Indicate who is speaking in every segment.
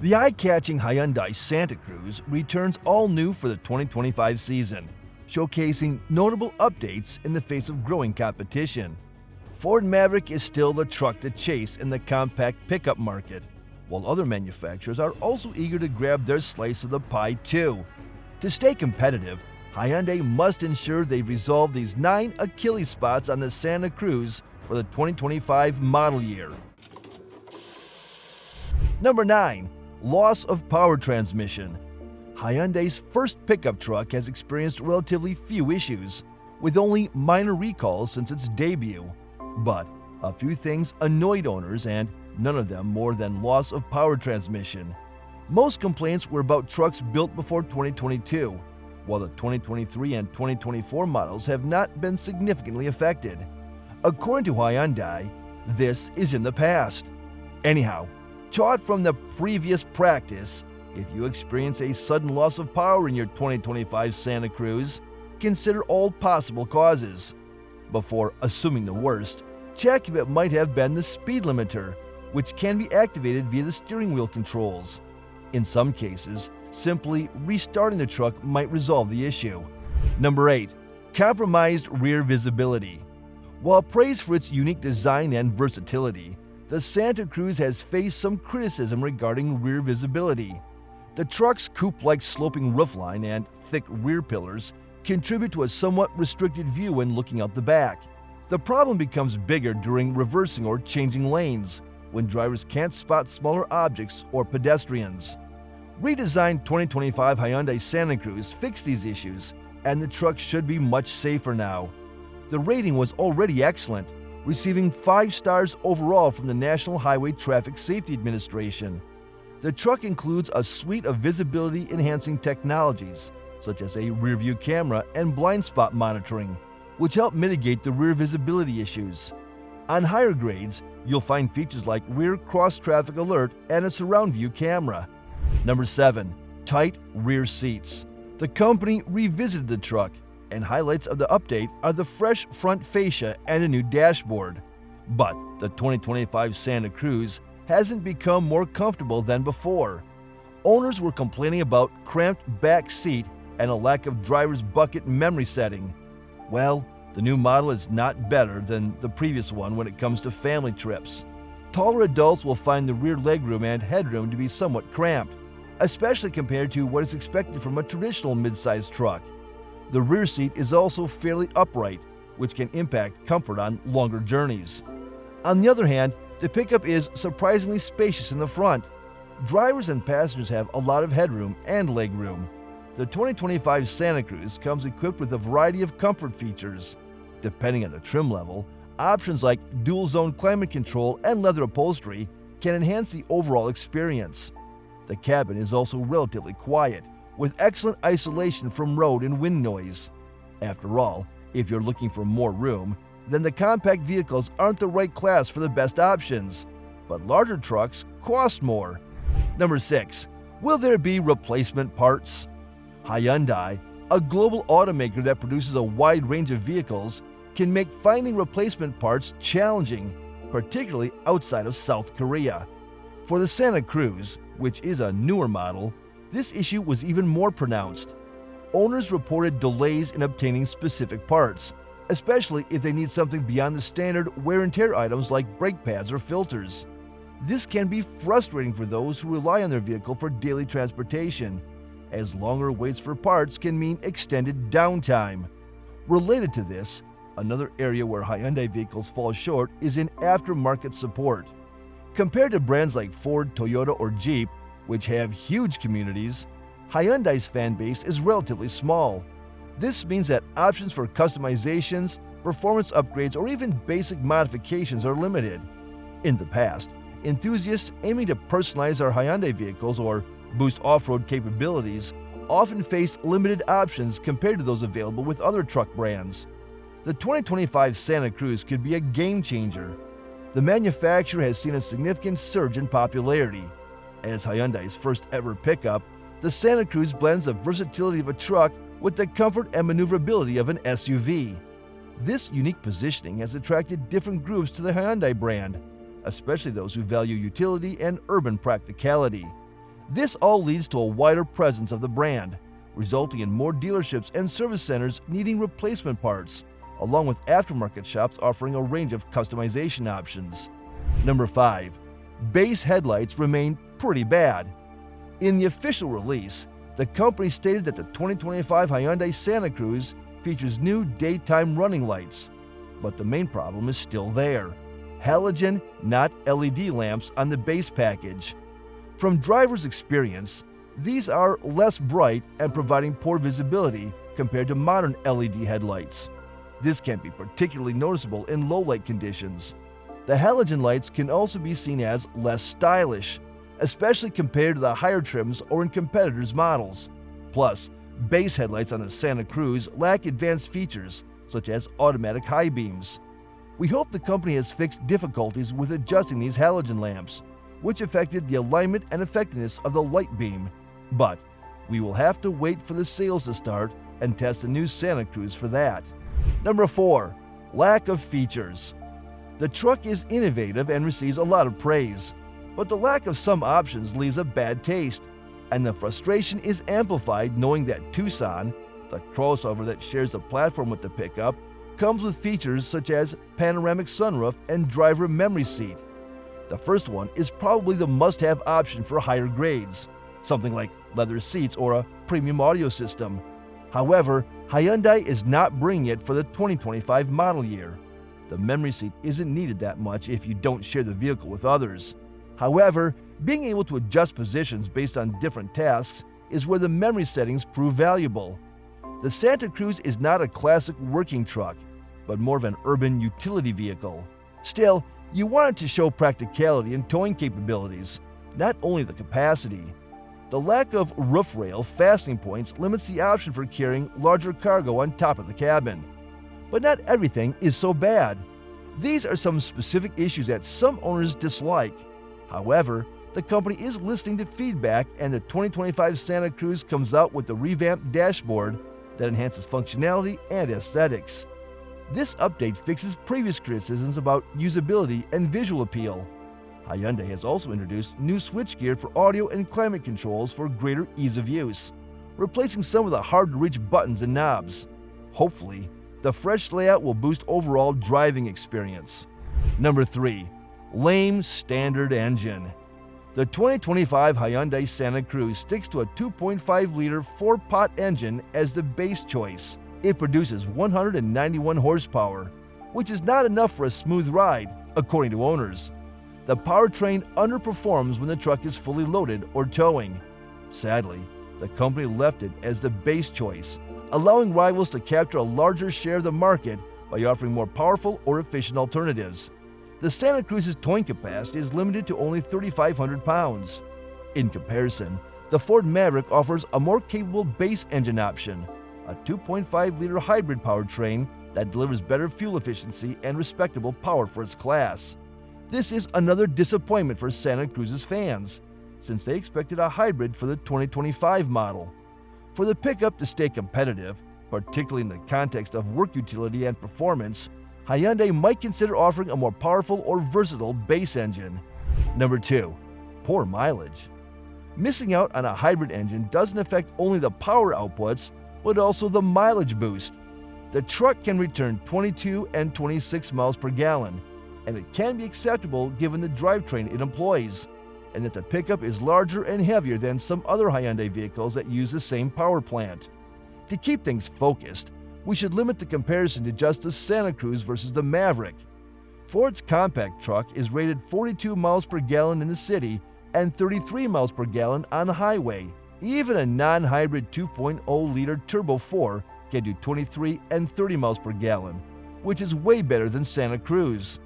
Speaker 1: The eye-catching Hyundai Santa Cruz returns all new for the 2025 season, showcasing notable updates in the face of growing competition. Ford Maverick is still the truck to chase in the compact pickup market, while other manufacturers are also eager to grab their slice of the pie too. To stay competitive, Hyundai must ensure they resolve these 9 Achilles spots on the Santa Cruz for the 2025 model year. Number 9. Loss of power transmission. Hyundai's first pickup truck has experienced relatively few issues, with only minor recalls since its debut. But a few things annoyed owners, and none of them more than loss of power transmission. Most complaints were about trucks built before 2022, while the 2023 and 2024 models have not been significantly affected. According to Hyundai, this is in the past. Anyhow, taught from the previous practice, if you experience a sudden loss of power in your 2025 Santa Cruz, consider all possible causes. Before assuming the worst, check if it might have been the speed limiter, which can be activated via the steering wheel controls. In some cases, simply restarting the truck might resolve the issue. Number 8. Compromised rear visibility. While praised for its unique design and versatility, the Santa Cruz has faced some criticism regarding rear visibility. The truck's coupe-like sloping roofline and thick rear pillars contribute to a somewhat restricted view when looking out the back. The problem becomes bigger during reversing or changing lanes, when drivers can't spot smaller objects or pedestrians. Redesigned 2025 Hyundai Santa Cruz fixed these issues, and the truck should be much safer now. The rating was already excellent, receiving 5 stars overall from the National Highway Traffic Safety Administration. The truck includes a suite of visibility-enhancing technologies, such as a rear-view camera and blind spot monitoring, which help mitigate the rear visibility issues. On higher grades, you'll find features like rear cross-traffic alert and a surround view camera. Number 7. Tight rear seats. The company revisited the truck, and highlights of the update are the fresh front fascia and a new dashboard. But the 2025 Santa Cruz hasn't become more comfortable than before. Owners were complaining about cramped back seat and a lack of driver's bucket memory setting. Well, the new model is not better than the previous one when it comes to family trips. Taller adults will find the rear legroom and headroom to be somewhat cramped, especially compared to what is expected from a traditional midsize truck. The rear seat is also fairly upright, which can impact comfort on longer journeys. On the other hand, the pickup is surprisingly spacious in the front. Drivers and passengers have a lot of headroom and legroom. The 2025 Santa Cruz comes equipped with a variety of comfort features. Depending on the trim level, options like dual-zone climate control and leather upholstery can enhance the overall experience. The cabin is also relatively quiet, with excellent isolation from road and wind noise. After all, if you're looking for more room, then the compact vehicles aren't the right class for the best options. But larger trucks cost more. Number 6. Will there be replacement parts? Hyundai, a global automaker that produces a wide range of vehicles, can make finding replacement parts challenging, particularly outside of South Korea. For the Santa Cruz, which is a newer model, this issue was even more pronounced. Owners reported delays in obtaining specific parts, especially if they need something beyond the standard wear and tear items like brake pads or filters. This can be frustrating for those who rely on their vehicle for daily transportation, as longer waits for parts can mean extended downtime. Related to this, another area where Hyundai vehicles fall short is in aftermarket support. Compared to brands like Ford, Toyota, or Jeep, which have huge communities, Hyundai's fan base is relatively small. This means that options for customizations, performance upgrades, or even basic modifications are limited. In the past, enthusiasts aiming to personalize our Hyundai vehicles or boost off-road capabilities often face limited options compared to those available with other truck brands. The 2025 Santa Cruz could be a game changer. The manufacturer has seen a significant surge in popularity. As Hyundai's first ever pickup, the Santa Cruz blends the versatility of a truck with the comfort and maneuverability of an SUV. This unique positioning has attracted different groups to the Hyundai brand, especially those who value utility and urban practicality. This all leads to a wider presence of the brand, resulting in more dealerships and service centers needing replacement parts, along with aftermarket shops offering a range of customization options. Number 5. Base headlights remain pretty bad. In the official release, the company stated that the 2025 Hyundai Santa Cruz features new daytime running lights, but the main problem is still there: halogen, not LED lamps on the base package. From drivers' experience, these are less bright and providing poor visibility compared to modern LED headlights. This can be particularly noticeable in low-light conditions. The halogen lights can also be seen as less stylish, especially compared to the higher trims or in competitors' models. Plus, base headlights on the Santa Cruz lack advanced features such as automatic high beams. We hope the company has fixed difficulties with adjusting these halogen lamps, which affected the alignment and effectiveness of the light beam. But we will have to wait for the sales to start and test the new Santa Cruz for that. Number 4. Lack of features. The truck is innovative and receives a lot of praise, but the lack of some options leaves a bad taste, and the frustration is amplified knowing that Tucson, the crossover that shares a platform with the pickup, comes with features such as panoramic sunroof and driver memory seat. The first one is probably the must-have option for higher grades, something like leather seats or a premium audio system. However, Hyundai is not bringing it for the 2025 model year. The memory seat isn't needed that much if you don't share the vehicle with others. However, being able to adjust positions based on different tasks is where the memory settings prove valuable. The Santa Cruz is not a classic working truck, but more of an urban utility vehicle. Still, you want it to show practicality and towing capabilities, not only the capacity. The lack of roof rail fastening points limits the option for carrying larger cargo on top of the cabin. But not everything is so bad. These are some specific issues that some owners dislike. However, the company is listening to feedback, and the 2025 Santa Cruz comes out with a revamped dashboard that enhances functionality and aesthetics. This update fixes previous criticisms about usability and visual appeal. Hyundai has also introduced new switchgear for audio and climate controls for greater ease of use, replacing some of the hard-to-reach buttons and knobs. Hopefully, the fresh layout will boost overall driving experience. Number 3. Lame standard engine. The 2025 Hyundai Santa Cruz sticks to a 2.5-liter 4-pot engine as the base choice. It produces 191 horsepower, which is not enough for a smooth ride, according to owners. The powertrain underperforms when the truck is fully loaded or towing. Sadly, the company left it as the base choice, allowing rivals to capture a larger share of the market by offering more powerful or efficient alternatives. The Santa Cruz's towing capacity is limited to only 3,500 pounds. In comparison, the Ford Maverick offers a more capable base engine option, a 2.5-liter hybrid powertrain that delivers better fuel efficiency and respectable power for its class. This is another disappointment for Santa Cruz's fans, since they expected a hybrid for the 2025 model. For the pickup to stay competitive, particularly in the context of work utility and performance, Hyundai might consider offering a more powerful or versatile base engine. Number 2. Poor mileage. Missing out on a hybrid engine doesn't affect only the power outputs, but also the mileage boost. The truck can return 22 and 26 miles per gallon, and it can be acceptable given the drivetrain it employs, and that the pickup is larger and heavier than some other Hyundai vehicles that use the same power plant. To keep things focused, we should limit the comparison to just the Santa Cruz versus the Maverick. Ford's compact truck is rated 42 miles per gallon in the city and 33 miles per gallon on the highway. Even a non-hybrid 2.0-liter Turbo 4 can do 23 and 30 miles per gallon, which is way better than Santa Cruz.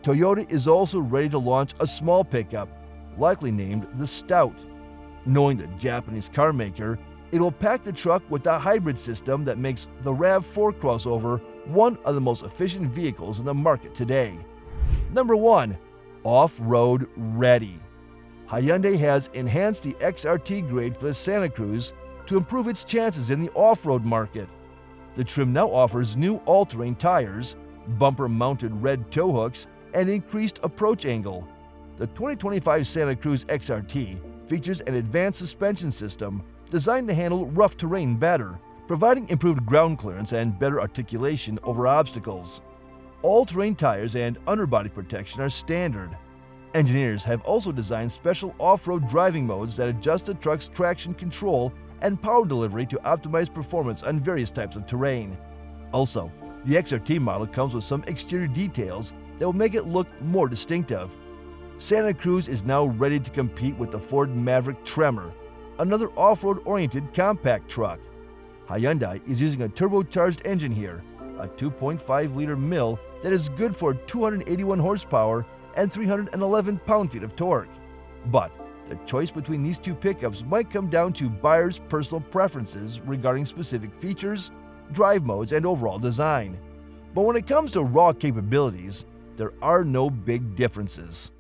Speaker 1: Toyota is also ready to launch a small pickup, likely named the Stout. Knowing the Japanese car maker, it will pack the truck with a hybrid system that makes the RAV4 crossover one of the most efficient vehicles in the market today. Number 1. Off-road ready. Hyundai has enhanced the XRT grade for the Santa Cruz to improve its chances in the off-road market. The trim now offers new all-terrain tires, bumper-mounted red tow hooks, and increased approach angle. The 2025 Santa Cruz XRT features an advanced suspension system designed to handle rough terrain better, providing improved ground clearance and better articulation over obstacles. All-terrain tires and underbody protection are standard. Engineers have also designed special off-road driving modes that adjust the truck's traction control and power delivery to optimize performance on various types of terrain. Also, the XRT model comes with some exterior details that will make it look more distinctive. Santa Cruz is now ready to compete with the Ford Maverick Tremor, another off-road-oriented compact truck. Hyundai is using a turbocharged engine here, a 2.5-liter mill that is good for 281 horsepower and 311 pound-feet of torque. But the choice between these two pickups might come down to buyers' personal preferences regarding specific features, drive modes, and overall design. But when it comes to raw capabilities, there are no big differences.